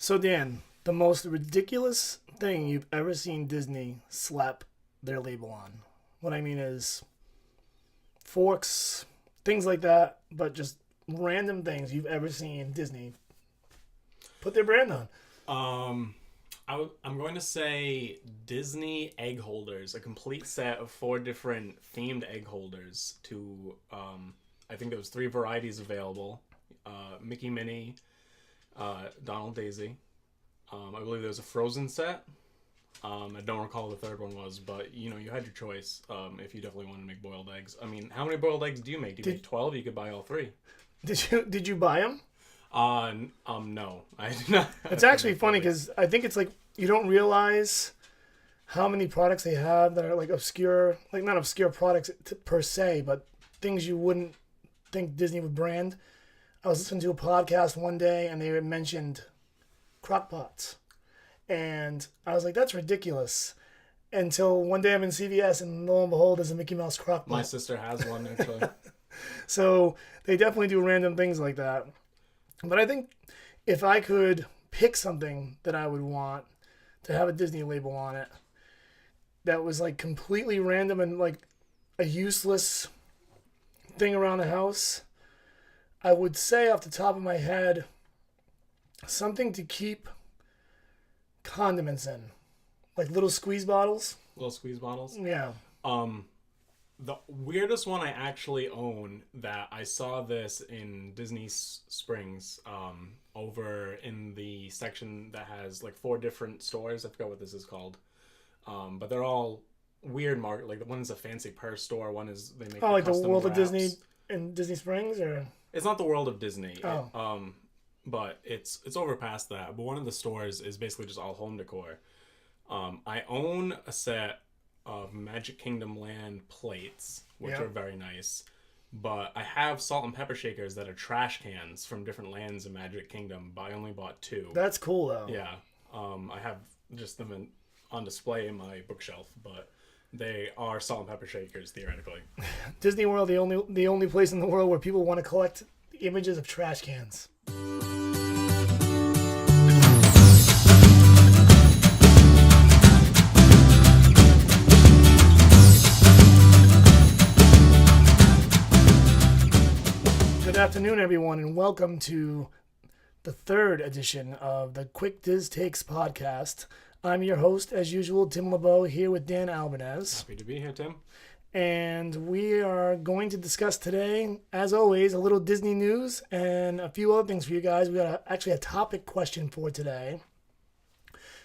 So Dan, the most ridiculous thing you've ever seen Disney slap their label on. What I mean is forks, things like that, but just random things you've ever seen Disney put their brand on. I'm going to say Disney egg holders, a complete set of 4 different themed egg holders to, I think there was 3 varieties available. Mickey, Minnie, Donald, Daisy. I believe there was a Frozen set. I don't recall what the third one was, but you had your choice. If you definitely want to make boiled eggs. I mean, how many boiled eggs do you make? Do you make 12? You could buy all 3. Did you buy them? No, I did not. It's actually funny because I think it's like you don't realize how many products they have that are like obscure, like not obscure products per se, but things you wouldn't think Disney would brand. I was listening to a podcast one day and they mentioned crock pots. And I was like, that's ridiculous. Until one day I'm in CVS and lo and behold, there's a Mickey Mouse crock pot. My sister has one, actually. So they definitely do random things like that. But I think if I could pick something that I would want to have a Disney label on it that was like completely random and like a useless thing around the house, I would say off the top of my head something to keep condiments in, like little squeeze bottles. Little squeeze bottles? Yeah. The weirdest one I actually own that I saw this in Disney Springs, over in the section that has like 4 different stores. I forgot what this is called. But they're all weird market. Like the one is a fancy purse store. One is they make like the World wraps. of Disney in Disney Springs, or it's not the World of Disney. Oh. But it's over past that. But one of the stores is basically just all home decor. I own a set of Magic Kingdom Land plates, which are very nice. But I have salt and pepper shakers that are trash cans from different lands in Magic Kingdom, but I only bought 2. That's cool, though. Yeah. I have just them on display in my bookshelf, but they are salt and pepper shakers, theoretically. Disney World, the only place in the world where people want to collect images of trash cans. Good afternoon, everyone, and welcome to the 3rd edition of the QuickDisTakes Podcast. I'm your host, as usual, Tim LeBeau, here with Dan Albanez. Happy to be here, Tim. And we are going to discuss today, as always, a little Disney news and a few other things for you guys. We got actually a topic question for today.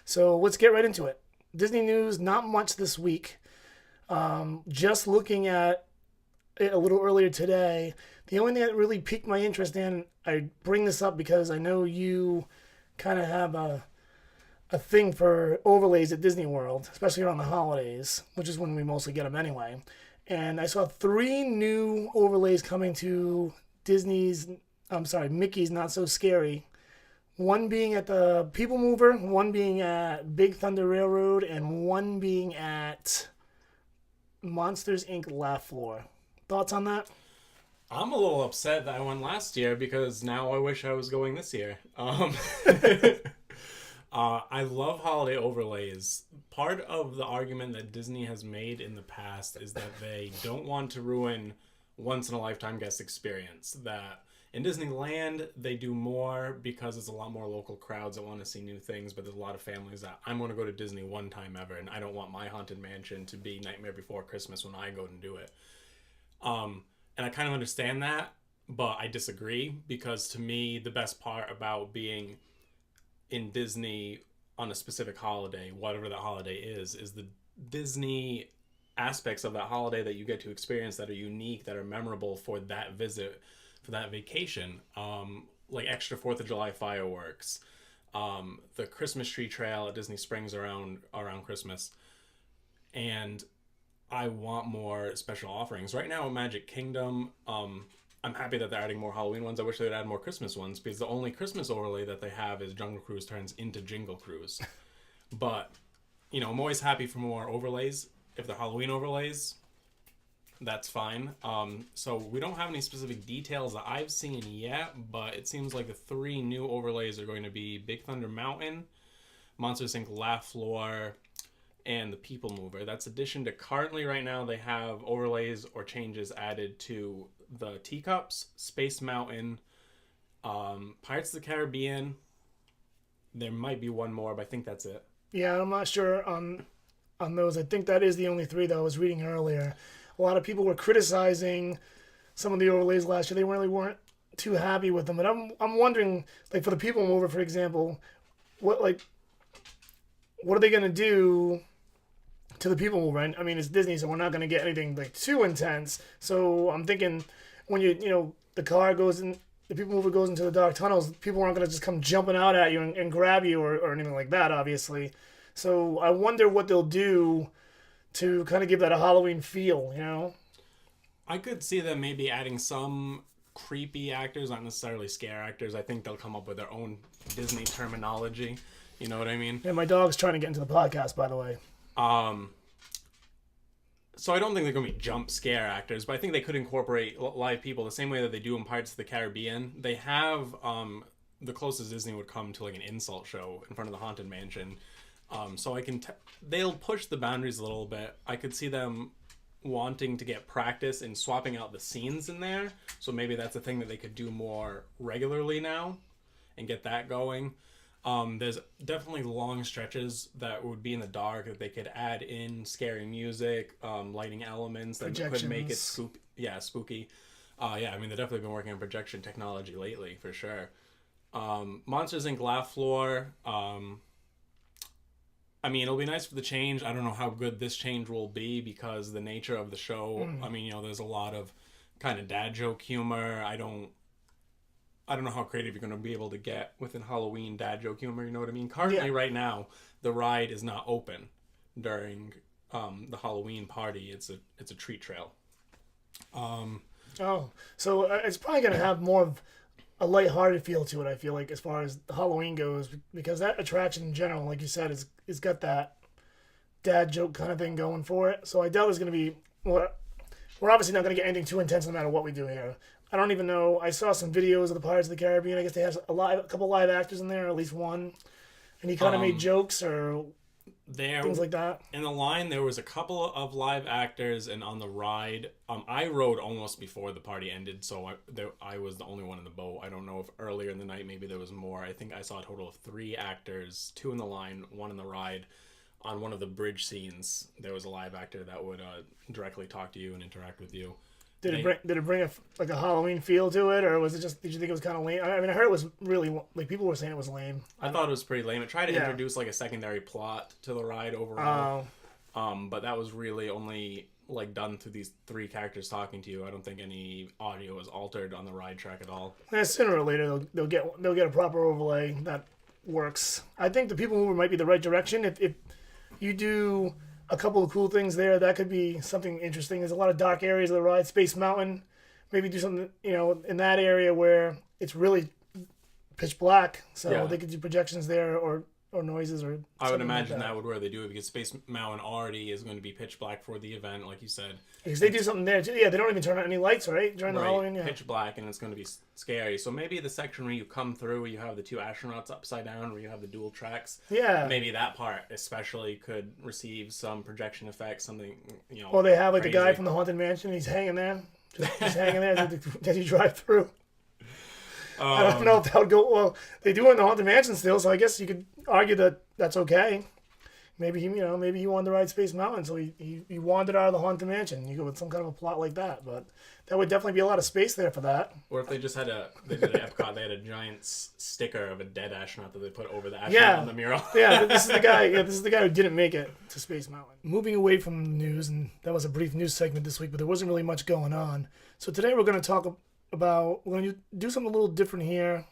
So let's get right into it. Disney news, not much this week. Just looking at it a little earlier today, the only thing that really piqued my interest in, I bring this up because I know you kind of have a thing for overlays at Disney World, especially around the holidays, which is when we mostly get them anyway. And I saw 3 new overlays coming to Mickey's Not So Scary. One being at the People Mover, one being at Big Thunder Railroad, and one being at Monsters, Inc. Laugh Floor. Thoughts on that? I'm a little upset that I went last year because now I wish I was going this year. I love holiday overlays. Part of the argument that Disney has made in the past is that they don't want to ruin once-in-a-lifetime guest experience. That in Disneyland, they do more because it's a lot more local crowds that want to see new things, but there's a lot of families that I'm going to go to Disney one time ever, and I don't want my Haunted Mansion to be Nightmare Before Christmas when I go and do it. And I kind of understand that, but I disagree because to me, the best part about being in Disney on a specific holiday, whatever that holiday is the Disney aspects of that holiday that you get to experience that are unique, that are memorable for that visit, for that vacation. Like extra 4th of July fireworks, the Christmas tree trail at Disney Springs around Christmas. And I want more special offerings. Right now at Magic Kingdom, I'm happy that they're adding more Halloween ones. I wish they'd add more Christmas ones because the only Christmas overlay that they have is Jungle Cruise turns into Jingle Cruise. But, I'm always happy for more overlays. If they're Halloween overlays, that's fine. So we don't have any specific details that I've seen yet, but it seems like the 3 new overlays are going to be Big Thunder Mountain, Monsters Inc. Laugh Floor, and the People Mover. That's addition to currently right now they have overlays or changes added to the Teacups, Space Mountain, Pirates of the Caribbean. There might be one more, but I think that's it. Yeah, I'm not sure on those. I think that is the only 3 that I was reading earlier. A lot of people were criticizing some of the overlays last year. They really weren't too happy with them. And I'm wondering, like for the People Mover, for example, what are they gonna do to the People Mover? I mean, it's Disney, so we're not gonna get anything like too intense. So I'm thinking when the car goes in, the People Mover goes into the dark tunnels, people aren't gonna just come jumping out at you and grab you or anything like that, obviously. So I wonder what they'll do to kind of give that a Halloween feel, I could see them maybe adding some creepy actors, not necessarily scare actors. I think they'll come up with their own Disney terminology. You know what I mean? Yeah, my dog's trying to get into the podcast, by the way. So I don't think they're going to be jump scare actors, but I think they could incorporate live people the same way that they do in Pirates of the Caribbean. They have the closest Disney would come to like an insult show in front of the Haunted Mansion. So they'll push the boundaries a little bit. I could see them wanting to get practice in swapping out the scenes in there. So maybe that's a thing that they could do more regularly now and get that going. There's definitely long stretches that would be in the dark that they could add in scary music, lighting elements that could make it spooky. Yeah, I mean, they've definitely been working on projection technology lately, for sure. Monsters Inc. Laugh Floor. I mean, it'll be nice for the change. I don't know how good this change will be because the nature of the show, I mean, there's a lot of kind of dad joke humor. I don't know how creative you're going to be able to get within Halloween dad joke humor, you know what I mean? Currently, right now, the ride is not open during the Halloween party. It's a treat trail. So it's probably going to have more of a lighthearted feel to it, I feel like, as far as Halloween goes, because that attraction in general, like you said, is got that dad joke kind of thing going for it. So I doubt there's going to be... Well, we're obviously not going to get anything too intense no matter what we do here. I don't even know. I saw some videos of the Pirates of the Caribbean. I guess they have a couple live actors in there, or at least one. And he kind of made jokes or things like that. In the line, there was a couple of live actors, and on the ride, I rode almost before the party ended, so I was the only one in the boat. I don't know if earlier in the night maybe there was more. I think I saw a total of 3 actors, 2 in the line, 1 in the ride. On one of the bridge scenes, there was a live actor that would directly talk to you and interact with you. Did it bring a Halloween feel to it, or was it just? Did you think it was kind of lame? I mean, I heard it was really like people were saying it was lame. I thought it was pretty lame. It tried to introduce like a secondary plot to the ride overall, but that was really only like done through these 3 characters talking to you. I don't think any audio was altered on the ride track at all. Sooner or later, they'll get a proper overlay that works. I think the People Mover might be the right direction. If you do a couple of cool things there, that could be something interesting. There's a lot of dark areas of the ride. Space Mountain, maybe do something, in that area where it's really pitch black. So they could do projections there or noises or I would imagine that would where they do it because Space Mountain already is going to be pitch black for the event, like you said. Because they do something there too. Yeah, they don't even turn on any lights, right? During the Halloween, pitch black, and it's going to be scary. So maybe the section where you come through, where you have the 2 astronauts upside down, where you have the dual tracks. Yeah. Maybe that part especially could receive some projection effects, something, Well, they have like crazy. The guy from the Haunted Mansion. He's hanging there. Just hanging there as you drive through. I don't know if that would go well. They do it in the Haunted Mansion still, so I guess you could argue that that's okay. Maybe he wanted to ride Space Mountain, so he wandered out of the Haunted Mansion. You go with some kind of a plot like that, but that would definitely be a lot of space there for that. Or if they just had they did at Epcot, they had a giant sticker of a dead astronaut that they put over the astronaut on the mural. Yeah, this is the guy. Yeah, this is the guy who didn't make it to Space Mountain. Moving away from the news, and that was a brief news segment this week, but there wasn't really much going on. So today we're going to talk about, we're going to do something a little different here.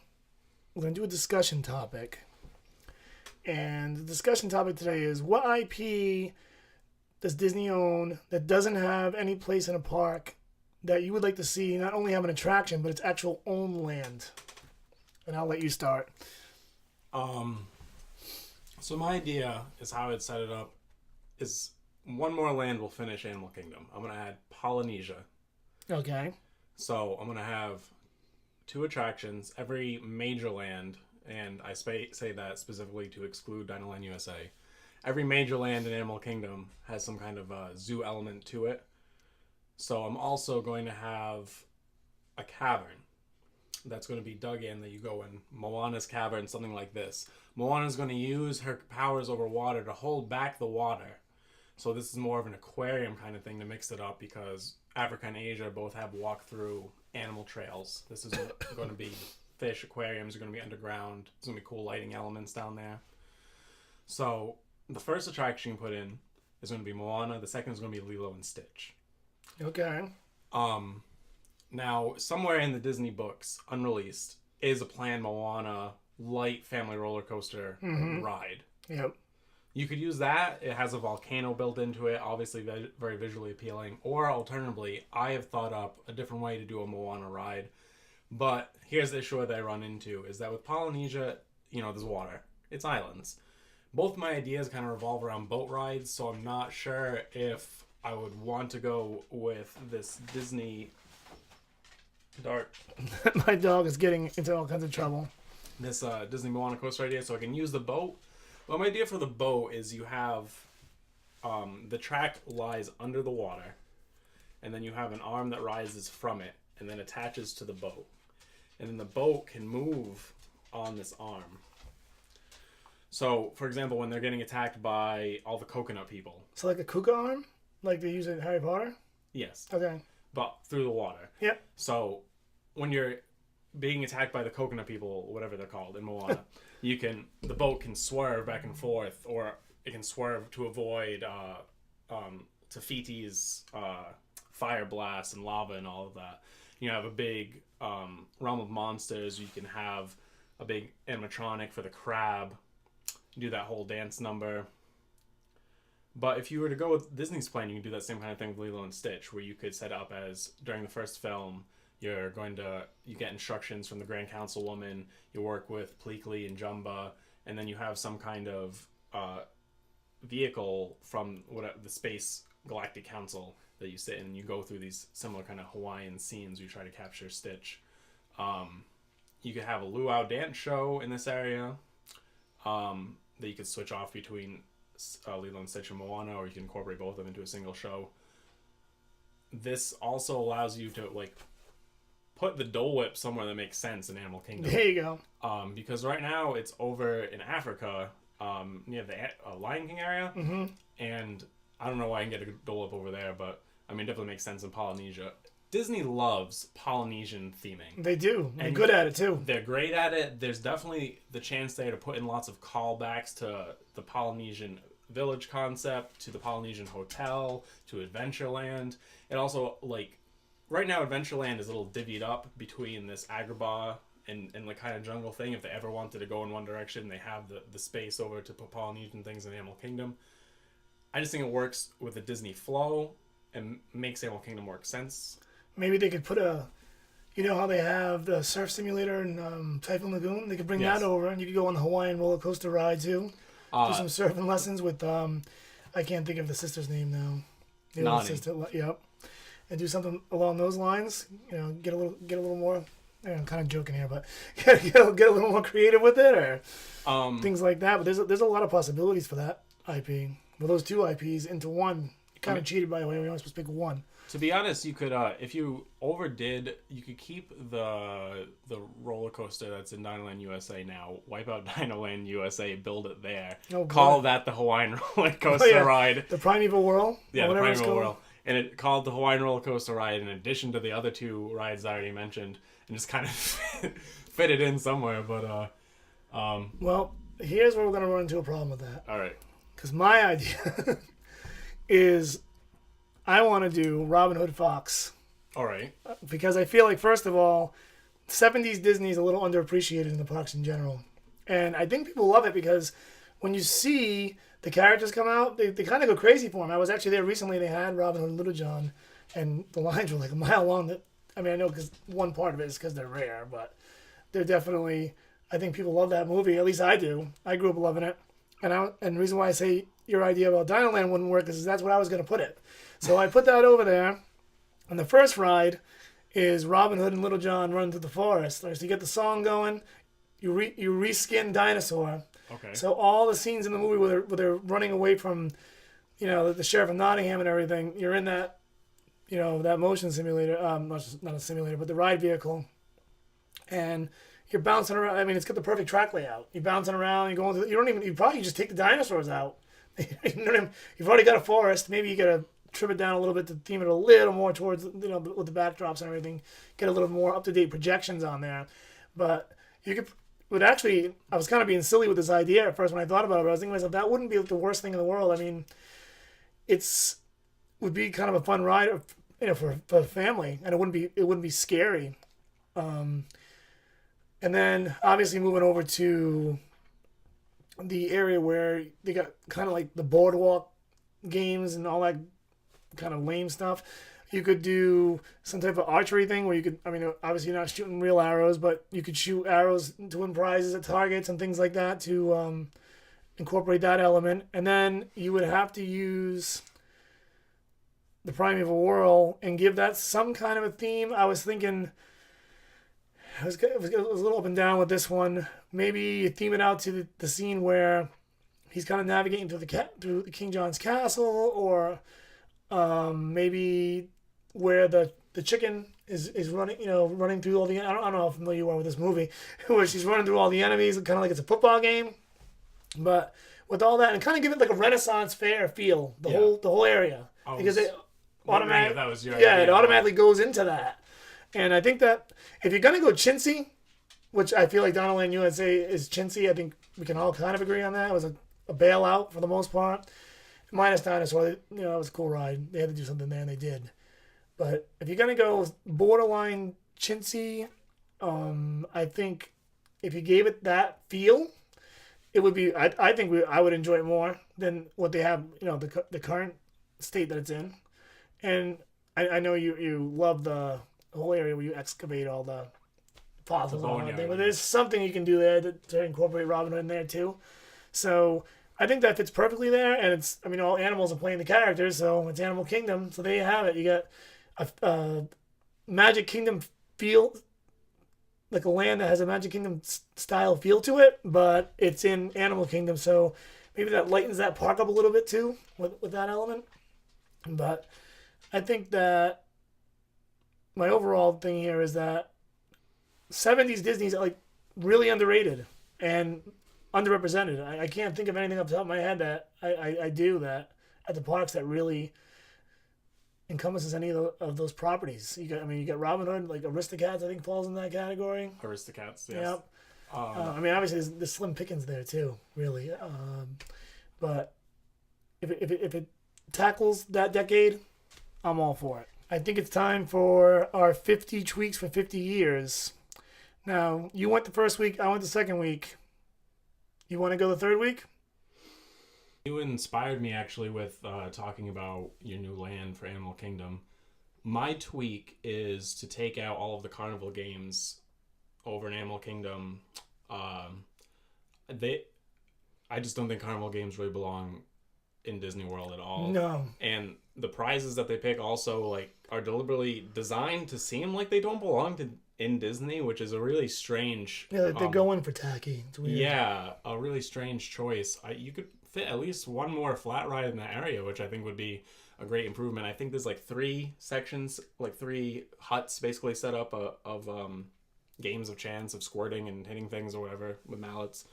We're going to do a discussion topic. And the discussion topic today is, what IP does Disney own that doesn't have any place in a park that you would like to see not only have an attraction, but its actual own land? And I'll let you start. So my idea is how I'd set it up is one more land will finish Animal Kingdom. I'm going to add Polynesia. Okay. So I'm going to have 2 attractions, every major land, and I say that specifically to exclude Dinoland USA. Every major land in Animal Kingdom has some kind of zoo element to it. So I'm also going to have a cavern that's going to be dug in that you go in. Moana's cavern, something like this. Moana's going to use her powers over water to hold back the water. So this is more of an aquarium kind of thing to mix it up, because Africa and Asia both have walk-through animal trails. This is going to be fish aquariums are going to be underground. There's going to be cool lighting elements down there. So the first attraction you put in is going to be Moana. The second is going to be Lilo and Stitch. Okay. Now, somewhere in the Disney books, unreleased, is a planned Moana light family roller coaster ride. Yep. You could use that. It has a volcano built into it, obviously very visually appealing. Or alternatively, I have thought up a different way to do a Moana ride. But here's the issue that I run into, is that with Polynesia, there's water. It's islands. Both my ideas kind of revolve around boat rides, so I'm not sure if I would want to go with this Disney... Dart. My dog is getting into all kinds of trouble. This Disney Moana coaster idea, so I can use the boat. Well, my idea for the boat is you have the track lies under the water, and then you have an arm that rises from it and then attaches to the boat. And then the boat can move on this arm. So, for example, when they're getting attacked by all the coconut people. So like a Kuka arm? Like they use it in Harry Potter? Yes. Okay. But through the water. Yep. So when you're being attacked by the coconut people, whatever they're called in Moana, the boat can swerve back and forth, or it can swerve to avoid Te-Fiti's fire blasts and lava and all of that. You have a big realm of monsters. You can have a big animatronic for the crab. Do that whole dance number. But if you were to go with Disney's plan, you can do that same kind of thing with Lilo and Stitch, where you could set up as, during the first film, you get instructions from the Grand Councilwoman, you work with Pleakley and Jumba, and then you have some kind of vehicle from the Space Galactic Council that you sit in, and you go through these similar kind of Hawaiian scenes where you try to capture Stitch. You could have a luau dance show in this area that you could switch off between Lilo and Stitch and Moana, or you can incorporate both of them into a single show. This also allows you to put the Dole Whip somewhere that makes sense in Animal Kingdom. There you go. Because right now it's over in Africa, near the Lion King area, and I don't know why I can get a Dole Whip over there, but it definitely makes sense in Polynesia. Disney loves Polynesian theming. They do. They're good at it too. They're great at it. There's definitely the chance there to put in lots of callbacks to the Polynesian village concept, to the Polynesian hotel, to Adventureland. It also, right now Adventureland is a little divvied up between this Agrabah and kind of jungle thing. If they ever wanted to go in one direction, they have the space over to put Polynesian things in Animal Kingdom. I just think it works with the Disney flow and makes Animal Kingdom work sense. Maybe they could put how they have the surf simulator in Typhoon Lagoon? They could bring that over, and you could go on the Hawaiian roller coaster ride too. Do some surfing lessons with, I can't think of the sister's name now. The Nani. older sister, yep. And do something along those lines. Get a little more. I'm kind of joking here, but get a little more creative with it, or things like that. But there's a lot of possibilities for that IP. With those two IPs into one, you kind of cheated by the way. We only supposed to pick one. To be honest, you could, if you overdid, you could keep the roller coaster that's in Dinoland USA now, wipe out Dinoland USA, build it there, call that the Hawaiian roller coaster ride. The Primeval Whirl? Yeah, the Primeval Whirl. And it called the Hawaiian roller coaster ride in addition to the other two rides I already mentioned, and just kind of fit it in somewhere. But well, here's where we're going to run into a problem with that. All right. Because my idea is I want to do Robin Hood Fox. All right. Because I feel like, first of all, 70s Disney is a little underappreciated in the parks in general. And I think people love it because when you see the characters come out, they kind of go crazy for them. I was actually there recently. They had Robin Hood and Little John, and the lines were like a mile long. I know because one part of it is because they're rare, but they're definitely, I think people love that movie. At least I do. I grew up loving it. And the reason why I say your idea about Dinoland wouldn't work is that's where I was going to put it. So I put that over there. And the first ride is Robin Hood and Little John running through the forest. So you get the song going, you reskin Dinosaur. Okay. So all the scenes in the movie where they're running away from, the sheriff of Nottingham and everything, you're in that, that motion simulator, not a simulator, but the ride vehicle. And you're bouncing around. I mean, it's got the perfect track layout. You're bouncing around. You're going. You probably just take the dinosaurs out. You've already got a forest. Maybe you gotta trim it down a little bit to theme it a little more towards, with the backdrops and everything. Get a little more up to date projections on there. But you could. But actually, I was kind of being silly with this idea at first when I thought about it. But I was thinking to myself, that wouldn't be the worst thing in the world. I mean, would be kind of a fun ride, for the family, and it wouldn't be scary. And then obviously moving over to the area where they got kind of like the boardwalk games and all that kind of lame stuff. You could do some type of archery thing where you could, obviously you're not shooting real arrows, but you could shoot arrows to win prizes at targets and things like that to incorporate that element. And then you would have to use the Primeval Whirl and give that some kind of a theme. I was thinking... I was a little up and down with this one. Maybe theme it out to the scene where he's kind of navigating through the King John's castle, or maybe where the chicken is running, running through all the. I don't know how familiar you are with this movie, where she's running through all the enemies, kind of like it's a football game, but with all that, and kind of give it like a Renaissance fair feel, the whole area, because it automatically it automatically goes into that. And I think that if you're going to go chintzy, which I feel like Dinoland USA is chintzy, I think we can all kind of agree on that. It was a bailout for the most part. Minus Dinosaur, it was a cool ride. They had to do something there, and they did. But if you're going to go borderline chintzy, I think if you gave it that feel, it would be, I think I would enjoy it more than what they have, the current state that it's in. And I know you love the whole area where you excavate all the fossils and all that thing. But there's something you can do there to incorporate Robin Hood in there too. So I think that fits perfectly there. And it's, all animals are playing the characters, so it's Animal Kingdom. So there you have it. You got a Magic Kingdom feel, like a land that has a Magic Kingdom style feel to it, but it's in Animal Kingdom. So maybe that lightens that park up a little bit too with that element. But I think that my overall thing here is that 70s Disney's like really underrated and underrepresented. I can't think of anything off the top of my head that I do that at the parks that really encompasses any of those properties. You got Robin Hood, like Aristocats, I think falls in that category. Aristocats, yes. Yep. Obviously there's Slim Pickens there too, really. But if it tackles that decade, I'm all for it. I think it's time for our 50 tweaks for 50 years. Now, you went the first week, I went the second week. You want to go the third week? You inspired me actually with talking about your new land for Animal Kingdom. My tweak is to take out all of the carnival games over in Animal Kingdom. I just don't think carnival games really belong in Disney World at all. No. And the prizes that they pick also are deliberately designed to seem like they don't belong in Disney, which is a really strange. Yeah, they're going for tacky. It's weird. Yeah, a really strange choice. You could fit at least one more flat ride in that area, which I think would be a great improvement. I think there's 3 sections, 3 huts basically set up of games of chance of squirting and hitting things or whatever with mallets.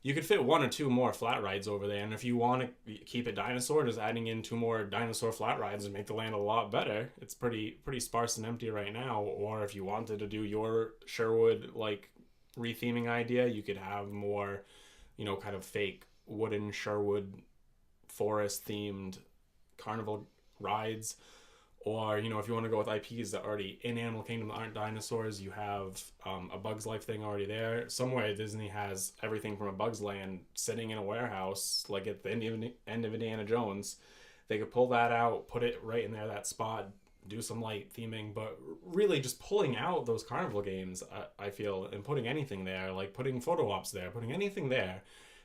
You could fit 1 or 2 more flat rides over there, and if you want to keep it dinosaur, just adding in 2 more dinosaur flat rides and make the land a lot better. It's pretty sparse and empty right now. Or if you wanted to do your Sherwood retheming idea, you could have more, kind of fake wooden Sherwood forest themed carnival rides. Or, if you want to go with IPs that are already in Animal Kingdom that aren't dinosaurs, you have a Bug's Life thing already there. Somewhere Disney has everything from a Bug's Land sitting in a warehouse, like at the end of Indiana Jones. They could pull that out, put it right in there, that spot, do some light theming, but really just pulling out those carnival games, I feel, and putting anything there, like putting photo ops there, putting anything there,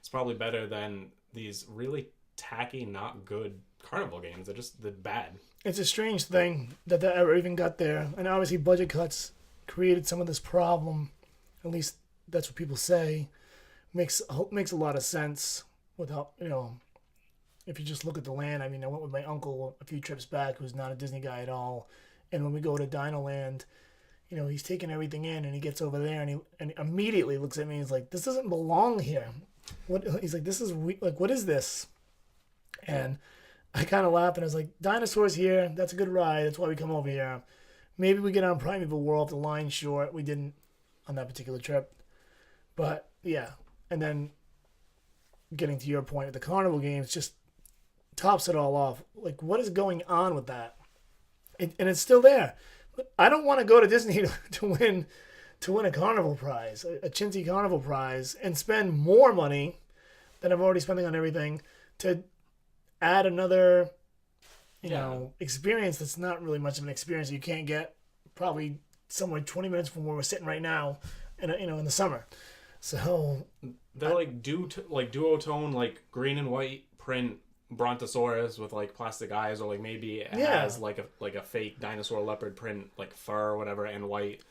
it's probably better than these really tacky, not good carnival games. They're bad. It's a strange thing that they ever even got there. And obviously budget cuts created some of this problem. At least that's what people say. Makes a lot of sense without, if you just look at the land. I mean, I went with my uncle a few trips back, who's not a Disney guy at all. And when we go to Dinoland, he's taking everything in, and he gets over there, and he immediately looks at me and he's like, this doesn't belong here. He's like, this is what is this? And I kind of laughed, and I was like, dinosaurs here, that's a good ride. That's why we come over here. Maybe we get on Primeval World, the line short. We didn't on that particular trip. But, yeah. And then getting to your point, the carnival games just tops it all off. Like, what is going on with that? And it's still there. I don't want to go to Disney to win a carnival prize, a chintzy carnival prize, and spend more money than I'm already spending on everything to add another, experience that's not really much of an experience. You can't get probably somewhere 20 minutes from where we're sitting right now, in the summer. So they're duotone, like green and white print Brontosaurus with like plastic eyes, or like maybe it has like a fake dinosaur leopard print, like fur or whatever, and white.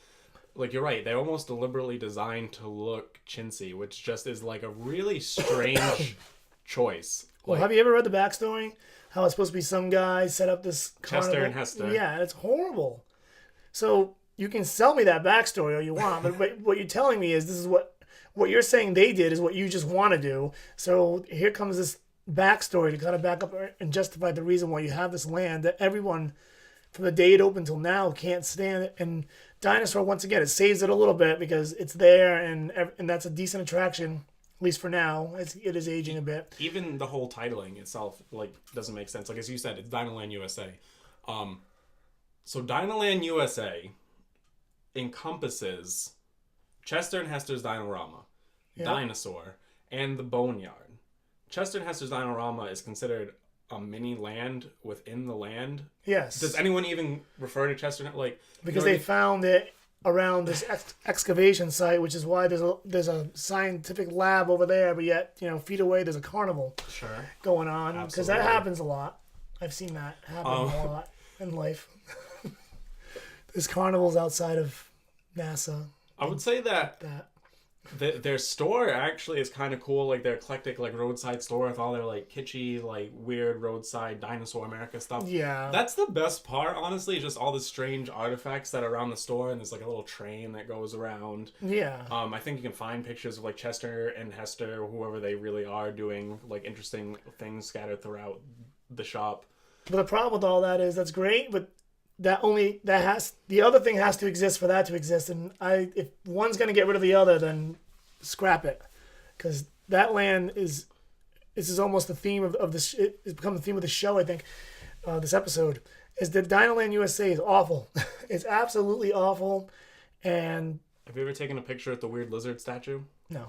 Like, you're right, they're almost deliberately designed to look chintzy, which just is like a really strange choice. Well, have you ever read the backstory? How it's supposed to be some guy set up this carnival? Chester and Hester. Yeah, it's horrible. So you can sell me that backstory all you want, but what you're telling me is this is what you're saying they did is what you just want to do. So here comes this backstory to kind of back up and justify the reason why you have this land that everyone from the day it opened till now can't stand it. And Dinosaur, once again, it saves it a little bit because it's there and that's a decent attraction, at least for now. It is aging a bit. Even the whole titling itself doesn't make sense. Like, as you said, it's Dinoland USA. So Dinoland USA encompasses Chester and Hester's Dinorama, Dinosaur, and the Boneyard. Chester and Hester's Dinorama is considered a mini land within the land. Yes. Does anyone even refer to Chester because they found it around this excavation site, which is why there's a scientific lab over there, but yet feet away there's a carnival going on, because that happens a lot. I've seen that happen a lot in life. There's carnivals outside of NASA. I would say that their store actually is kind of cool, like their eclectic roadside store with all their kitschy weird roadside dinosaur America stuff. Yeah, that's the best part, honestly, just all the strange artifacts that are around the store, and there's a little train that goes around. Yeah. I think you can find pictures of Chester and Hester, whoever they really are, doing interesting things scattered throughout the shop. But the problem with all that is that's great, but the other thing has to exist for that to exist, and if one's going to get rid of the other, then scrap it, because that land this is almost the theme of this. It's become the theme of the show. I think this episode is that Dinoland USA is awful. It's absolutely awful. And have you ever taken a picture at the weird lizard statue? No,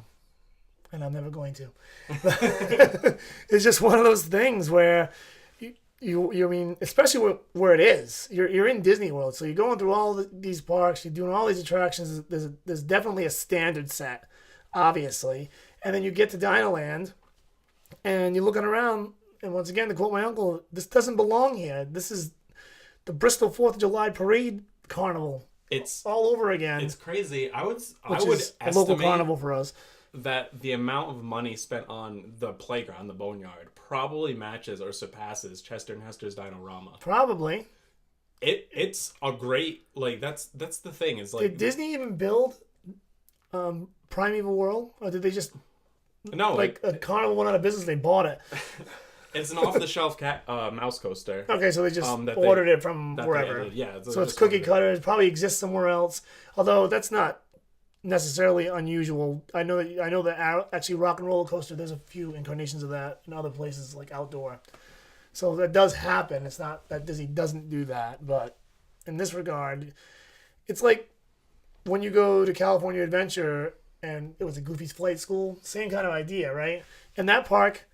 and I'm never going to. It's just one of those things where. You mean, especially where it is. You're in Disney World, so you're going through all these parks, you're doing all these attractions. There's definitely a standard set, obviously. And then you get to Dinoland, and you're looking around, and once again, to quote my uncle, this doesn't belong here. This is the Bristol 4th of July Parade Carnival. It's all over again. It's crazy. I would estimate a local carnival for us. That the amount of money spent on the playground, the Boneyard, probably matches or surpasses Chester and Hester's Dinorama. Probably. It's a great that's the thing. Is did Disney even build Primeval World, or did they just a carnival went out of business? They bought it. It's an off-the-shelf mouse coaster. Okay, so they just ordered it from wherever. Yeah, so it's cookie cutter. It probably exists somewhere else, although that's not necessarily unusual. I know that actually Rock and Roller Coaster, there's a few incarnations of that in other places outdoor. So that does happen. It's not that Disney doesn't do that, but in this regard, it's like when you go to California Adventure and it was a Goofy's Flight School, same kind of idea, right? And that park,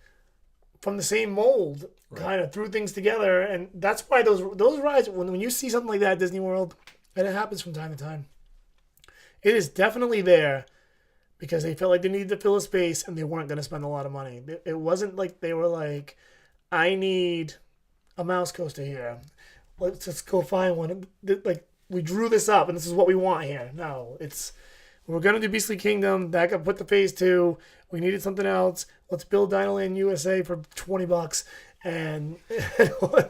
from the same mold, kind of threw things together, and that's why those rides, when you see something like that at Disney World, and it happens from time to time, it is definitely there because they felt like they needed to fill a space and they weren't going to spend a lot of money. It wasn't like they were like, I need a mouse coaster here. Let's just go find one. Like, we drew this up and this is what we want here. No, we're going to do Beastly Kingdom. That got put to phase 2. We needed something else. Let's build Dinoland USA for $20 and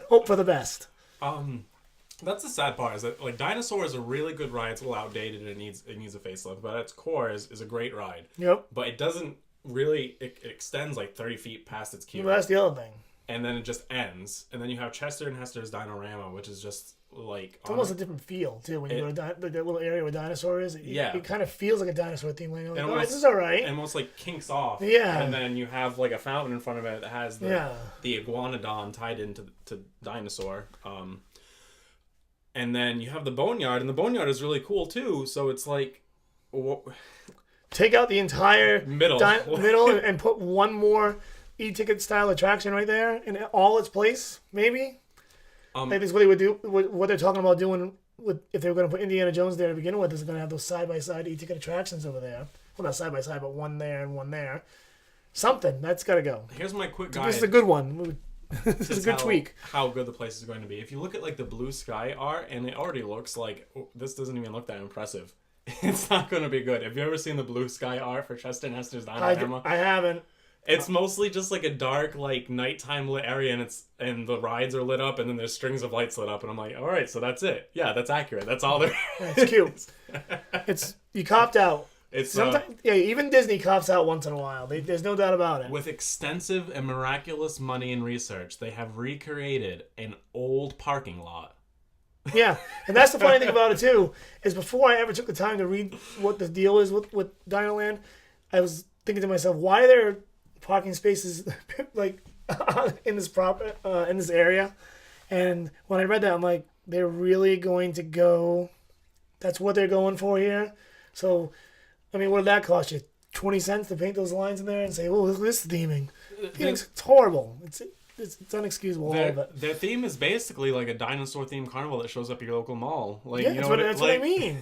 hope for the best. That's the sad part, is that like Dinosaur is a really good ride. It's a little outdated and it needs a facelift, but at its core is a great ride. Yep. But it doesn't really, it extends like 30 feet past its queue. Well, that's the other thing. And then it just ends. And then you have Chester and Hester's Dinorama, which is just like... It's almost a different feel, too, when you go to that little area where Dinosaur is. It kind of feels like a dinosaur theme. Like, almost, this is all right. And almost like kinks off. Yeah. And then you have like a fountain in front of it that has the iguanodon tied into Dinosaur. And then you have the Boneyard, and the Boneyard is really cool, too. So it's like... Take out the entire middle and put one more e-ticket style attraction right there in all its place, maybe. I think that's what they would do. What they're talking about doing if they were going to put Indiana Jones there to begin with, is going to have those side-by-side e-ticket attractions over there. Well, not side-by-side, but one there and one there. Something. That's got to go. Here's my quick guide. This is a good one. This is a good tweak. How good the place is going to be. If you look at like the blue sky art, and it already looks like, this doesn't even look that impressive. It's not going to be good. Have you ever seen the blue sky art for Chester and Hester's Dinorama? I haven't. It's mostly just like a dark, like nighttime lit area, and the rides are lit up, and then there's strings of lights lit up, and I'm like, all right, so that's it. Yeah, that's accurate. That's all there. It's cute. You copped out. Even Disney cops out once in a while. There's no doubt about it. With extensive and miraculous money and research, they have recreated an old parking lot. Yeah, and that's the funny thing about it too, is before I ever took the time to read what the deal is with Dinoland, I was thinking to myself, why are there parking spaces like in this area? And when I read that, I'm like, they're really going to go. That's what they're going for here. So, I mean, what did that cost you? 20 cents to paint those lines in there and say, "Oh, look at this theming." It's horrible. It's unexcusable. All of it. Their theme is basically like a dinosaur themed carnival that shows up at your local mall. Like, yeah, that's what I mean.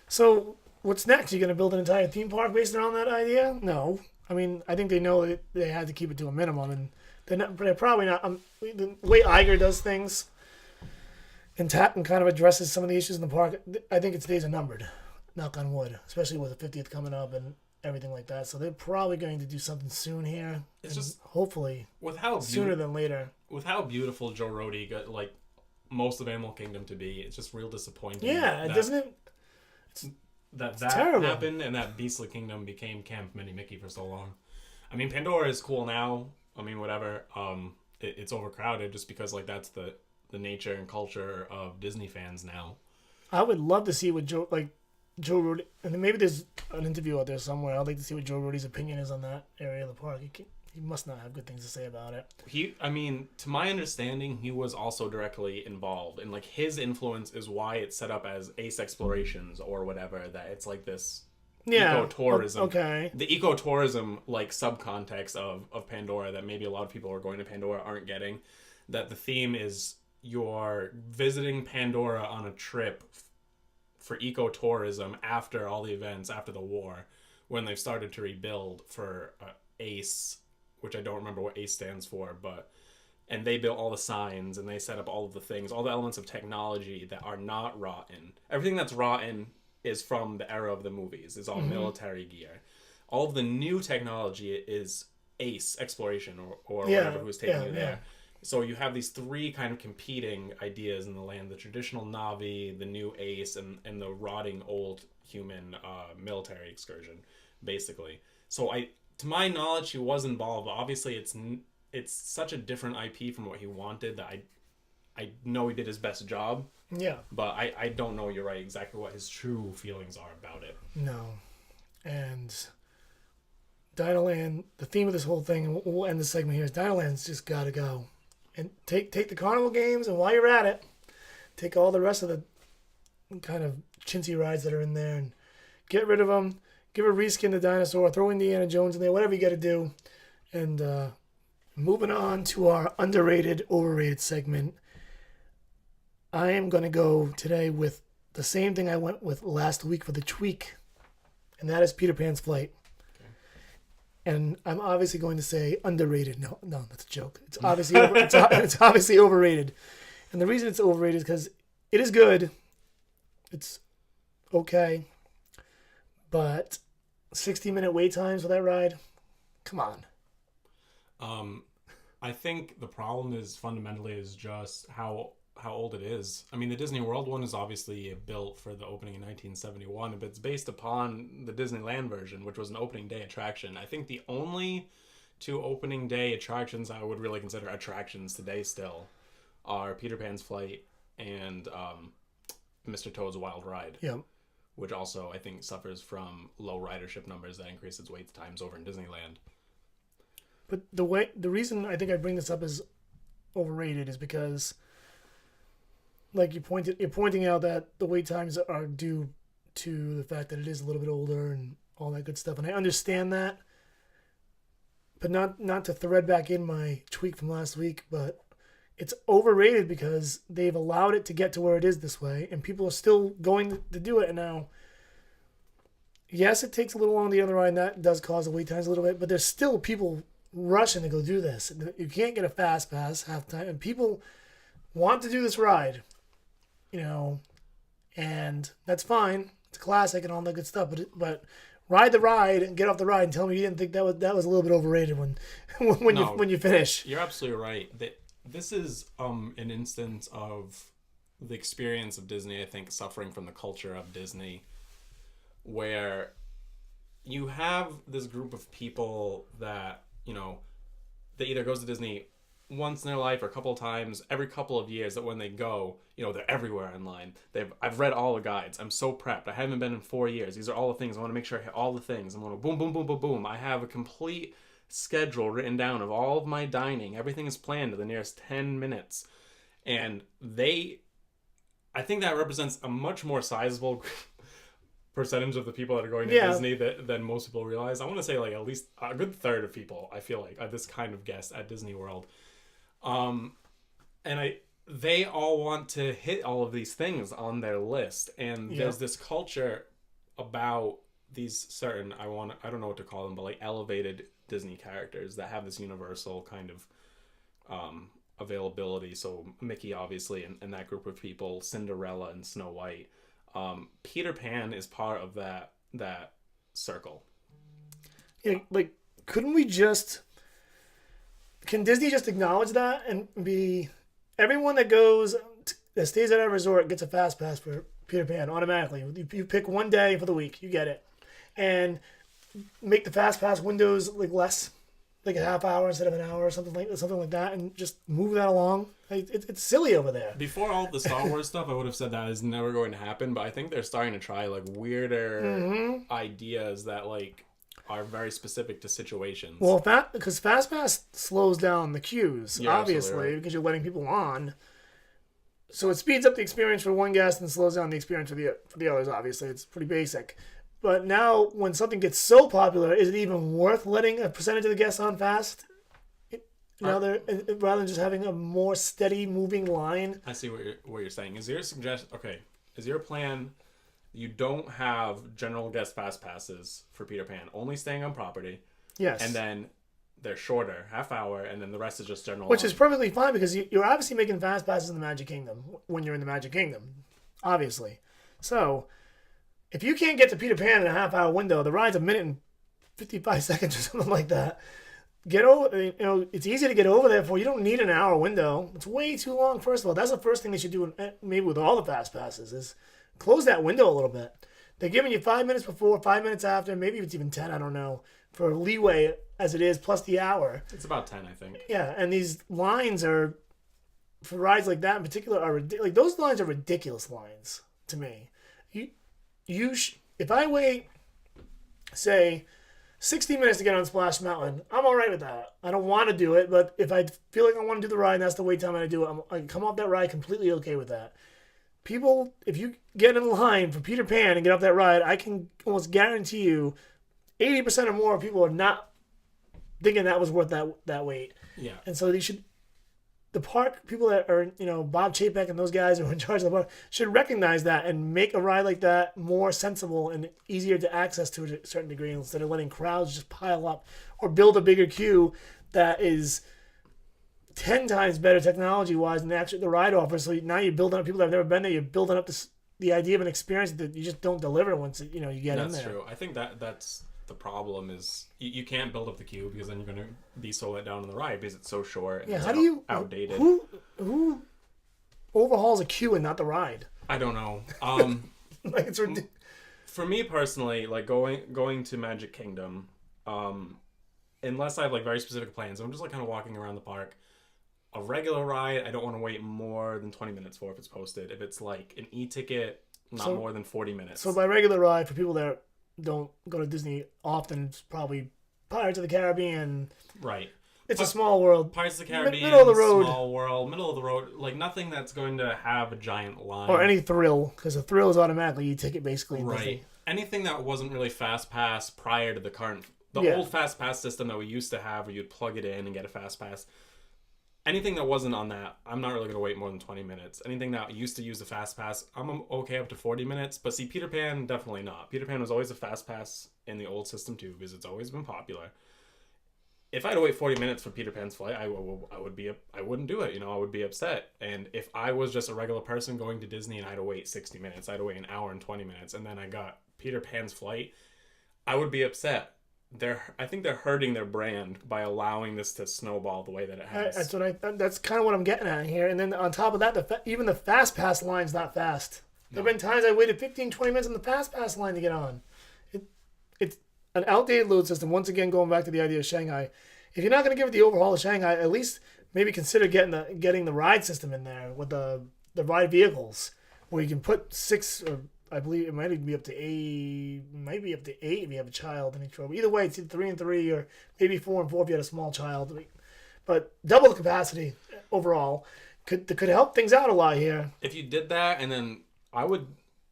So what's next? You going to build an entire theme park based around that idea? No. I mean, I think they know that they had to keep it to a minimum, and they're probably not. The way Iger does things and kind of addresses some of the issues in the park, I think its days are numbered. Knock on wood, especially with the 50th coming up and everything like that. So they're probably going to do something soon here. It's just hopefully sooner than later. With how beautiful Joe Rohde got like most of Animal Kingdom to be, it's just real disappointing. Yeah, doesn't it? That happened, and that Beastly Kingdom became Camp Mini Mickey for so long. I mean, Pandora is cool now. I mean, whatever. It's overcrowded just because like that's the nature and culture of Disney fans now. I would love to see what Joe Rohde, and maybe there's an interview out there somewhere. I'd like to see what Joe Rohde's opinion is on that area of the park. He must not have good things to say about it. To my understanding, he was also directly involved, and like his influence is why it's set up as Ace Explorations or whatever. That it's like this ecotourism. Okay. The ecotourism like subcontext of Pandora that maybe a lot of people who are going to Pandora aren't getting. That the theme is you're visiting Pandora on a trip for ecotourism after all the events after the war, when they've started to rebuild for ACE, which I don't remember what ACE stands for, and they built all the signs and they set up all of the things, all the elements of technology that are not rotten. Everything that's rotten is from the era of the movies, is all military gear. All of the new technology is ACE exploration or whatever who's taking you there. So you have these three kind of competing ideas in the land: the traditional Na'vi, the new Ace, and the rotting old human military excursion, basically. So to my knowledge, he was involved. Obviously, it's such a different IP from what he wanted that I know he did his best job. Yeah. But I don't know, you're right, exactly what his true feelings are about it. No. And Dinoland, the theme of this whole thing, and we'll end the segment here, is Dinoland's just got to go. And take the carnival games, and while you're at it, take all the rest of the kind of chintzy rides that are in there and get rid of them. Give a reskin to Dinosaur, throw Indiana Jones in there, whatever you got to do. And moving on to our underrated, overrated segment, I am going to go today with the same thing I went with last week for the tweak. and that is Peter Pan's Flight. Okay. And I'm obviously going to say underrated. No, that's a joke. It's obviously it's obviously overrated. And the reason it's overrated is because it is good. It's okay. But 60-minute wait times for that ride? Come on. I think the problem is fundamentally just how old it is. I mean, the Disney World one is obviously built for the opening in 1971, but it's based upon the Disneyland version, which was an opening day attraction. I think the only two opening day attractions I would really consider attractions today still are Peter Pan's Flight and Mr. Toad's Wild Ride. Yeah. Which also, I think, suffers from low ridership numbers that increase its wait times over in Disneyland. But the reason I think I bring this up as overrated is because, like you're pointing out that the wait times are due to the fact that it is a little bit older and all that good stuff, and I understand that. But not to thread back in my tweak from last week, but it's overrated because they've allowed it to get to where it is this way, and people are still going to do it. And now, yes, it takes a little longer to get on the ride, and that does cause the wait times a little bit, but there's still people rushing to go do this. You can't get a fast pass half the time, and people want to do this ride, and that's fine. It's a classic and all that good stuff, but ride the ride and get off the ride and tell me you didn't think that was a little bit overrated when you finish. You're absolutely right. This is an instance of the experience of Disney, I think, suffering from the culture of Disney, where you have this group of people that, that either goes to Disney once in their life or a couple of times every couple of years, that when they go, they're everywhere online. I've read all the guides. I'm so prepped. I haven't been in 4 years. These are all the things. I want to make sure I hit all the things. I'm going to boom, boom, boom, boom, boom. I have a complete schedule written down of all of my dining. Everything is planned to the nearest 10 minutes. And I think that represents a much more sizable percentage of the people that are going to Disney than most people realize. I want to say like at least a good third of people, I feel like, are this kind of guest at Disney World. They all want to hit all of these things on their list. And there's this culture about these certain, I don't know what to call them, but like elevated Disney characters that have this universal kind of availability. So Mickey, obviously, and that group of people, Cinderella and Snow White. Peter Pan is part of that circle. Yeah, like, can Disney just acknowledge that and be everyone that stays at our resort gets a fast pass for Peter Pan automatically? You pick one day for the week, you get it, and make the fast pass windows like less, like a half hour instead of an hour or something like that, and just move that along. It's silly over there. Before all the Star Wars stuff, I would have said that is never going to happen, but I think they're starting to try like weirder ideas that like are very specific to situations. Well, because fast pass slows down the queues, you're obviously, right. Because you're letting people on. So it speeds up the experience for one guest and slows down the experience for the others. Obviously, it's pretty basic. But now, when something gets so popular, is it even worth letting a percentage of the guests on fast? Rather than just having a more steady moving line. I see what you're saying. Is your plan? You don't have general guest fast passes for Peter Pan, only staying on property. Yes. And then they're shorter, half hour, and then the rest is just general. Which is perfectly fine because you're obviously making fast passes in the Magic Kingdom when you're in the Magic Kingdom, obviously. So, if you can't get to Peter Pan in a half-hour window, the ride's a minute and 55 seconds or something like that. Get over. It's easy to get over there for. You don't need an hour window. It's way too long. First of all, that's the first thing they should do. Maybe with all the fast passes is close that window a little bit. They're giving you 5 minutes before, 5 minutes after, maybe it's even 10. I don't know, for leeway as it is, plus the hour. It's about 10, I think. Yeah, and these lines are for rides like that in particular are like those lines are ridiculous lines to me. If I wait, say, 60 minutes to get on Splash Mountain, I'm all right with that. I don't want to do it, but if I feel like I want to do the ride and that's the wait time I do it, I can come off that ride completely okay with that. People, if you get in line for Peter Pan and get off that ride, I can almost guarantee you 80% or more people are not thinking that was worth that wait. Yeah. And so the park people that are, Bob Chapek and those guys who are in charge of the park should recognize that and make a ride like that more sensible and easier to access to a certain degree instead of letting crowds just pile up, or build a bigger queue that is 10 times better technology-wise than the ride offers. So now you're building up people that have never been there. You're building up the idea of an experience that you just don't deliver once you get in there. That's true. I think that's the problem is you can't build up the queue because then you're going to be so let down on the ride because it's so short and outdated. Who overhauls a queue and not the ride? I don't know. Like it's ridiculous. For me personally, like going to Magic Kingdom, unless I have like very specific plans, I'm just like kind of walking around the park. A regular ride, I don't want to wait more than 20 minutes for if it's posted. If it's like an e-ticket, not more than 40 minutes. So by regular ride, for people that don't go to Disney often, it's probably Pirates of the Caribbean. Right. It's a small world. Pirates of the Caribbean, middle of the road. Small world, middle of the road. Like nothing that's going to have a giant line. Or any thrill, because a thrill is automatically e-ticket basically in right. Disney. Anything that wasn't really Fast Pass prior to the old Fast Pass system that we used to have where you'd plug it in and get a Fast Pass. Anything that wasn't on that, I'm not really going to wait more than 20 minutes. Anything that used to use the Fast Pass, I'm okay up to 40 minutes. But see, Peter Pan, definitely not. Peter Pan was always a Fast Pass in the old system too, because it's always been popular. If I had to wait 40 minutes for Peter Pan's flight, I wouldn't do it. I would be upset. And if I was just a regular person going to Disney and I had to wait 60 minutes, I had to wait an hour and 20 minutes, and then I got Peter Pan's flight, I would be upset. I think they're hurting their brand by allowing this to snowball the way that it has. That's kind of what I'm getting at here. And then on top of that, even the Fast Pass line's not fast. No. There have been times I waited 15, 20 minutes on the Fast Pass line to get on. It's an outdated load system. Once again, going back to the idea of Shanghai. If you're not going to give it the overhaul of Shanghai, at least maybe consider getting the ride system in there with the ride vehicles, where you can put 6 or I believe it might even be up to 8. Might be up to 8 if you have a child in each row. Either way, it's 3 and 3, or maybe 4 and 4 if you had a small child. But double the capacity overall could help things out a lot here. If you did that, and then I would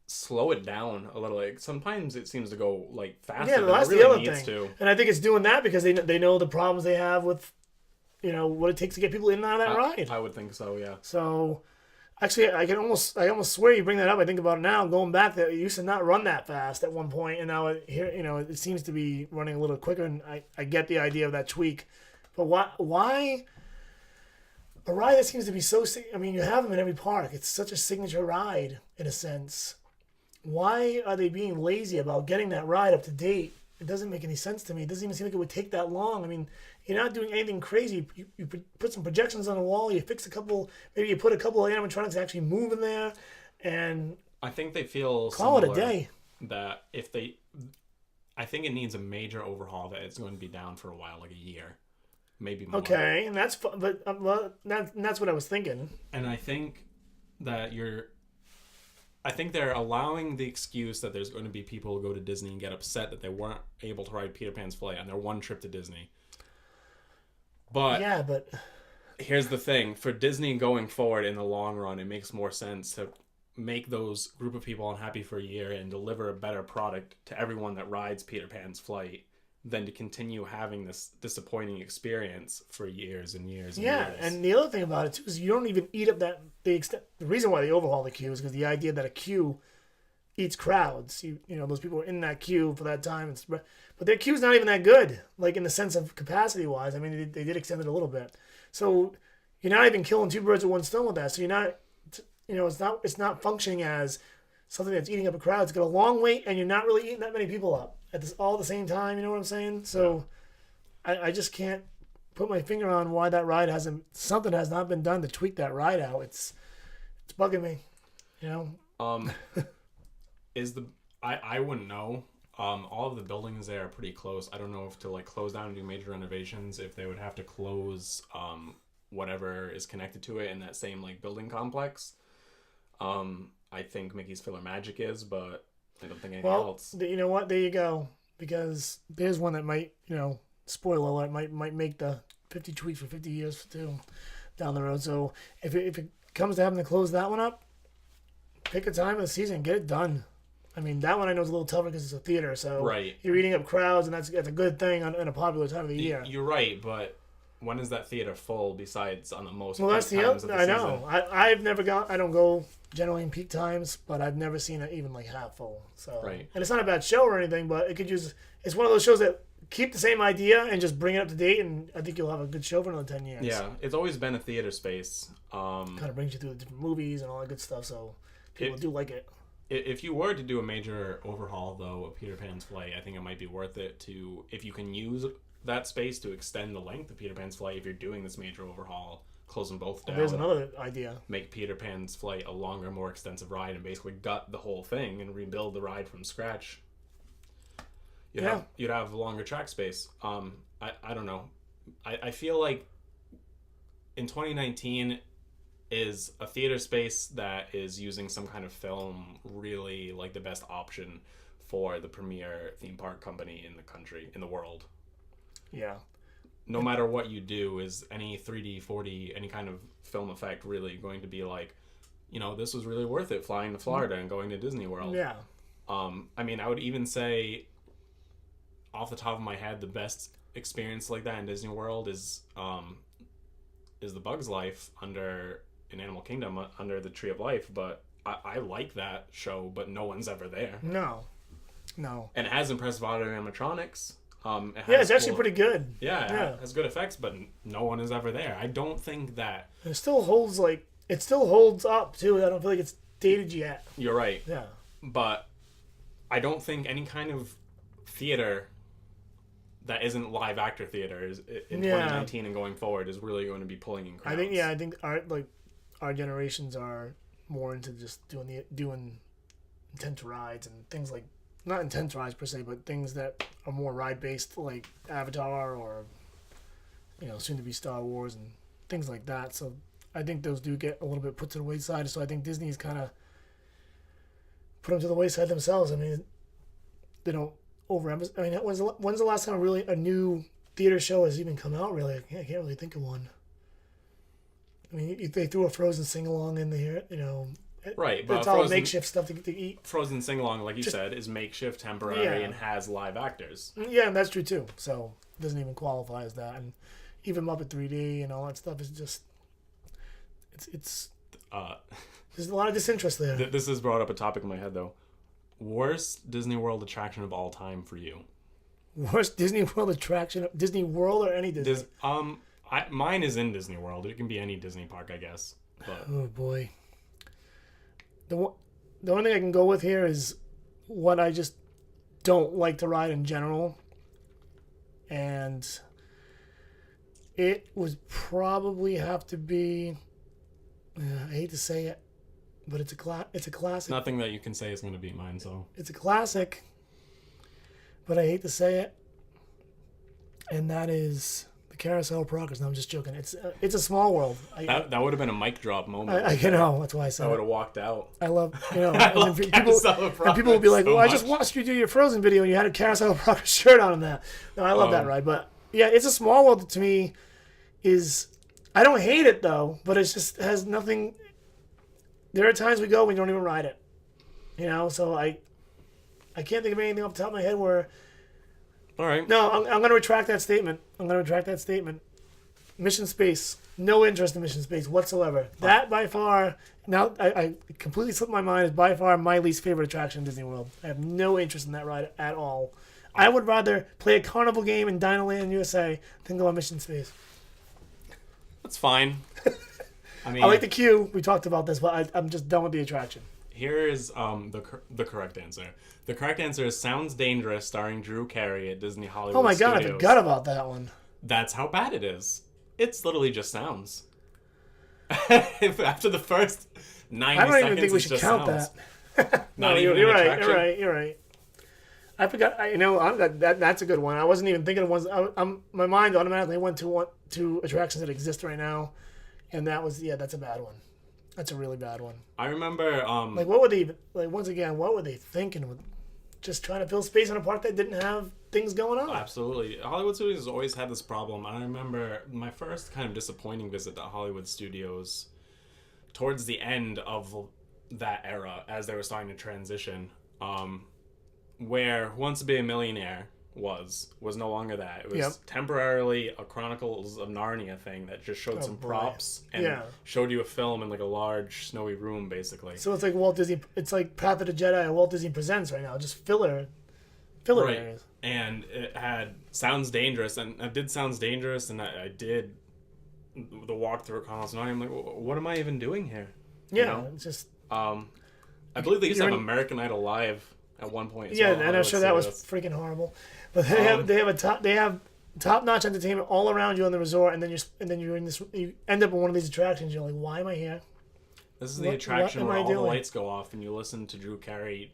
slow it down a little. Like sometimes it seems to go like faster than it really needs to. And I think it's doing that because they know the problems they have with what it takes to get people in and out of that ride. I would think so, yeah. So. Actually, I almost swear you bring that up. I think about it now. Going back, that it used to not run that fast at one point, and now it seems to be running a little quicker. And I get the idea of that tweak, but why a ride that seems to be so? I mean, you have them in every park. It's such a signature ride in a sense. Why are they being lazy about getting that ride up to date? It doesn't make any sense to me. It doesn't even seem like it would take that long. I mean, you're not doing anything crazy. You put some projections on the wall. You fix maybe you put a couple of animatronics actually move in there, and I think they feel call it a day. That I think it needs a major overhaul. That it's going to be down for a while, like a year, maybe more. Okay, and that's that's what I was thinking. And I think that I think they're allowing the excuse that there's going to be people who go to Disney and get upset that they weren't able to ride Peter Pan's flight on their one trip to Disney. But here's the thing. For Disney going forward in the long run, it makes more sense to make those group of people unhappy for a year and deliver a better product to everyone that rides Peter Pan's flight than to continue having this disappointing experience for years and years and years. Yeah, and the other thing about it, too, is you don't even eat up the reason why they overhaul the queue is because the idea that a queue eats crowds. Those people are in that queue for that time. But their queue's not even that good, like in the sense of capacity-wise. I mean, they did extend it a little bit. So you're not even killing 2 birds with 1 stone with that. So you're not, it's not functioning as something that's eating up a crowd. It's got a long wait, and you're not really eating that many people up all at the same time. You know what I'm saying? So I just can't put my finger on why that ride something has not been done to tweak that ride out. It's bugging me, I wouldn't know. All of the buildings there are pretty close. I don't know if to close down and do major renovations, if they would have to close whatever is connected to it in that same building complex. I think Mickey's Filler Magic is, but I don't think anything else. You know what? There you go. Because there's one that might, spoiler alert, might make the 50 tweets for 50 years too down the road. So if it comes to having to close that one up, pick a time of the season and get it done. I mean, that one I know is a little tougher because it's a theater, so right. You're eating up crowds, and that's a good thing in a popular time of the year. You're right, but when is that theater full besides on the most Well, that's peak the times of other. the I season? know. I've never gone. I don't go generally in peak times, but I've never seen it even like half full. So, Right. And it's not a bad show or anything, but it could use. It's one of those shows that keep the same idea and just bring it up to date, and I think you'll have a good show for another 10 years. Yeah, it's always been a theater space. Kind of brings you through the different movies and all that good stuff. So people do like it. If you were to do a major overhaul, though, of Peter Pan's Flight, I think it might be worth it to, if you can use that space to extend the length of Peter Pan's Flight, if you're doing this major overhaul, close them both down. There's another idea. Make Peter Pan's Flight a longer, more extensive ride and basically gut the whole thing and rebuild the ride from scratch. You'd have longer track space. I don't know. I feel like in 2019 is a theater space that is using some kind of film really like the best option for the premier theme park company in the country, in the world. Yeah. No matter what you do, is any 3D, 4D, any kind of film effect really going to be like, this was really worth it flying to Florida and going to Disney World. Yeah. I mean, I would even say off the top of my head, the best experience like that in Disney World is the Bug's Life in Animal Kingdom under the Tree of Life, but I like that show, but no one's ever there. No. And it has impressive audio animatronics. It's actually pretty good. Yeah, it has good effects, but no one is ever there. I don't think that... It still holds up, too. I don't feel like it's dated yet. You're right. Yeah. But I don't think any kind of theater that isn't live actor theater in 2019 and going forward is really going to be pulling in crowds. I think our generations are more into just doing intense rides and things like, not intense rides per se, but things that are more ride based, like Avatar or soon to be Star Wars and things like that. So I think those do get a little bit put to the wayside. So I think Disney's kind of put them to the wayside themselves. I mean, they don't overemphasize. I mean, when's the last time really a new theater show has even come out? Really, I can't really think of one. I mean, they threw a Frozen sing along in there, Right, but it's all makeshift stuff to eat. Frozen sing along, like you said, is makeshift, temporary, and has live actors. Yeah, and that's true too. So it doesn't even qualify as that. And even Muppet 3D and all that stuff is just it's there's a lot of disinterest there. This has brought up a topic in my head though. Worst Disney World attraction of all time for you? Worst Disney World attraction? Disney World or any Disney? Mine is in Disney World. It can be any Disney park, I guess. But. Oh boy. The only thing I can go with here is what I just don't like to ride in general, and it would probably have to be. I hate to say it, but it's a classic. Nothing that you can say is going to beat mine. So it's a classic, but I hate to say it, and that is the Carousel of Progress. No, I'm just joking. It's a small world. That would have been a mic drop moment. I know. That's why I said I would have walked out. I love, I love Carousel of Progress. And people will be like, so well, I just watched you do your Frozen video and you had a Carousel of Progress shirt on that. No, I love that ride. But yeah, it's a small world to me. I don't hate it though, but it just has nothing. There are times we go and we don't even ride it. So I can't think of anything off the top of my head where. All right. No, I'm going to retract that statement. Mission Space. No interest in Mission Space whatsoever. That by far, now I completely slipped my mind, is by far my least favorite attraction in Disney World. I have no interest in that ride at all. I would rather play a carnival game in Dinoland USA than go on Mission Space. That's fine. I mean, I like the queue. We talked about this, but I'm just done with the attraction. Here is the correct answer. The correct answer is Sounds Dangerous, starring Drew Carey at Disney Hollywood Oh my god, Studios. I forgot about that one. That's how bad it is. It's literally just sounds. After the first 90 seconds, I don't even think we should count sounds. that. Not No, even you're an right. attraction. You're right. I forgot. That's a good one. I wasn't even thinking of ones. My mind automatically went to attractions that exist right now, and that's a bad one. That's a really bad one. I remember. What were they once again? What were they thinking with just trying to fill space in a park that didn't have things going on? Absolutely, Hollywood Studios has always had this problem. I remember my first kind of disappointing visit to Hollywood Studios towards the end of that era, as they were starting to transition. Where Who Wants to Be a Millionaire was no longer that. It was Yep. temporarily a Chronicles of Narnia thing that just showed some boy. props and showed you a film in like a large snowy room, basically. So it's like Walt Disney. It's like Path of the Jedi or Walt Disney Presents right now. Just filler Right. areas. And it had Sounds Dangerous, and I did Sounds Dangerous, and I did the walk through Chronicles of Narnia. I'm like, what am I even doing here? Yeah, You know? it's just I believe they used to have American Idol Live at one point. As yeah, well, and I'm sure that was freaking horrible. But they have top-notch entertainment all around you on the resort, and then you're in this. You end up in one of these attractions. You're like, why am I here? This is the attraction where all the lights go off, and you listen to Drew Carey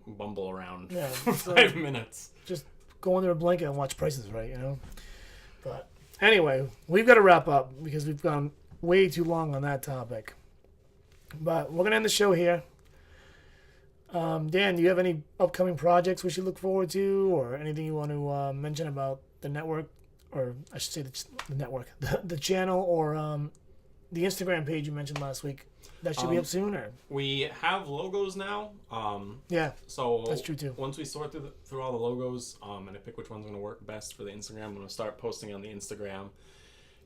bumble around for 5 minutes. Just go under a blanket and watch Price is Right, you know. But anyway, we've got to wrap up because we've gone way too long on that topic. But we're gonna end the show here. Dan, do you have any upcoming projects we should look forward to, or anything you want to mention about the network, or I should say the network, the channel, or the Instagram page you mentioned last week? That should be up soon, or we have logos now. Yeah, so that's true too. Once we sort through all the logos, and I pick which one's going to work best for the Instagram, I'm going to start posting on the Instagram.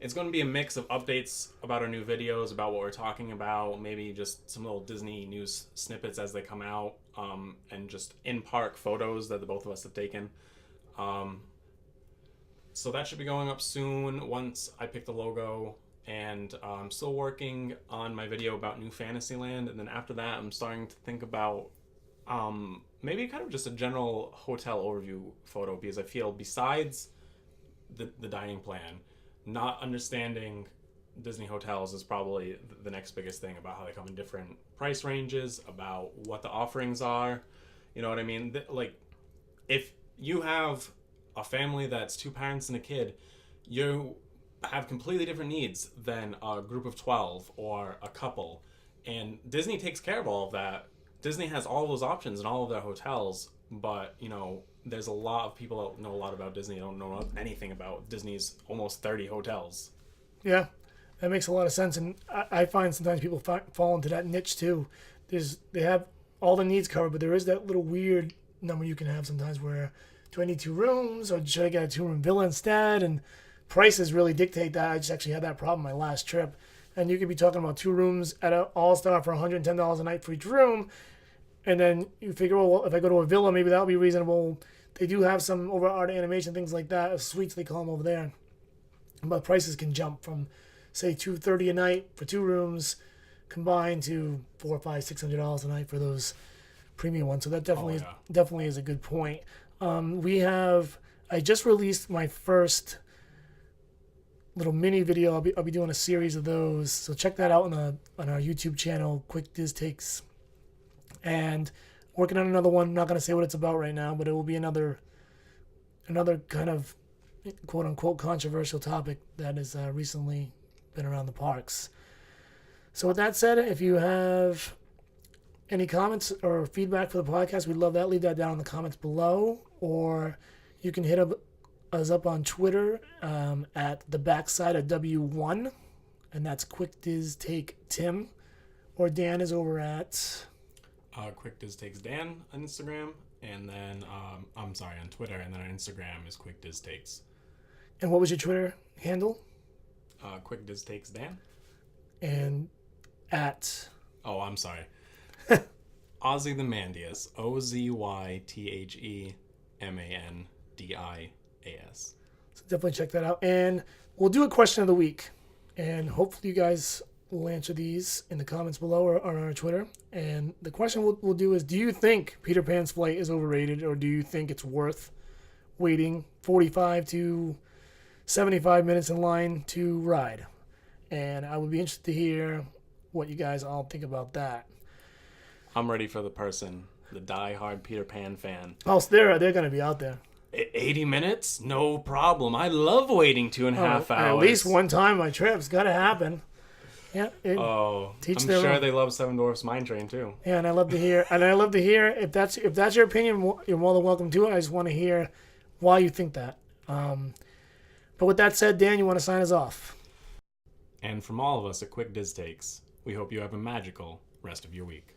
It's going to be a mix of updates about our new videos, about what we're talking about, maybe just some little Disney news snippets as they come out, and just in-park photos that the both of us have taken. So that should be going up soon once I pick the logo. And I'm still working on my video about New Fantasyland. And then after that, I'm starting to think about maybe kind of just a general hotel overview photo, because I feel besides the dining plan, not understanding Disney hotels is probably the next biggest thing, about how they come in different price ranges, about what the offerings are. You know what I mean? Like, if you have a family that's 2 parents and a kid, you have completely different needs than a group of 12 or a couple. And Disney takes care of all of that. Disney has all those options in all of their hotels, but, you know, there's a lot of people that know a lot about Disney, don't know anything about Disney's almost 30 hotels. Yeah, that makes a lot of sense, and I find sometimes people fall into that niche too. They have all the needs covered, but there is that little weird number you can have sometimes where, do I need 2 rooms, or should I get a 2-room villa instead? And prices really dictate that. I just actually had that problem my last trip, and you could be talking about 2 rooms at an all-star for $110 a night for each room, and then you figure, well, if I go to a villa, maybe that'll be reasonable. They do have some over art animation, things like that, suites they call them over there, but prices can jump from, say, $230 a night for 2 rooms combined to $400, $500, $600 a night for those premium ones. So that definitely is a good point. I just released my first little mini video. I'll be doing a series of those, so check that out on our YouTube channel, QuickDisTakes, and working on another one. Not going to say what it's about right now, but it will be another kind of quote unquote controversial topic that has recently been around the parks. So with that said, if you have any comments or feedback for the podcast, we'd love that. Leave that down in the comments below, or you can hit us up on Twitter at the backside of W1, and that's QuickDisTake Tim, or Dan is over at QuickDisTakes Dan on Instagram, and then on Twitter, and then on Instagram is QuickDisTakes. And what was your Twitter handle? QuickDisTakes Dan. And at I'm sorry. Ozymandias. OZYTHEMANDIAS. So definitely check that out. And we'll do a question of the week. And hopefully you guys will answer these in the comments below or on our Twitter. And the question we'll do is, do you think Peter Pan's flight is overrated, or do you think it's worth waiting 45 to 75 minutes in line to ride? And I would be interested to hear what you guys all think about that. I'm ready for the die-hard Peter Pan fan. Oh, so they're going to be out there. 80 minutes? No problem. I love waiting 2.5 hours. At least one time my trip's got to happen. Yeah. I'm sure they love Seven Dwarfs Mine Train too. Yeah, and I love to hear. if that's your opinion, you're more than welcome to it. I just want to hear why you think that. But with that said, Dan, you want to sign us off? And from all of us at QuickDisTakes, we hope you have a magical rest of your week.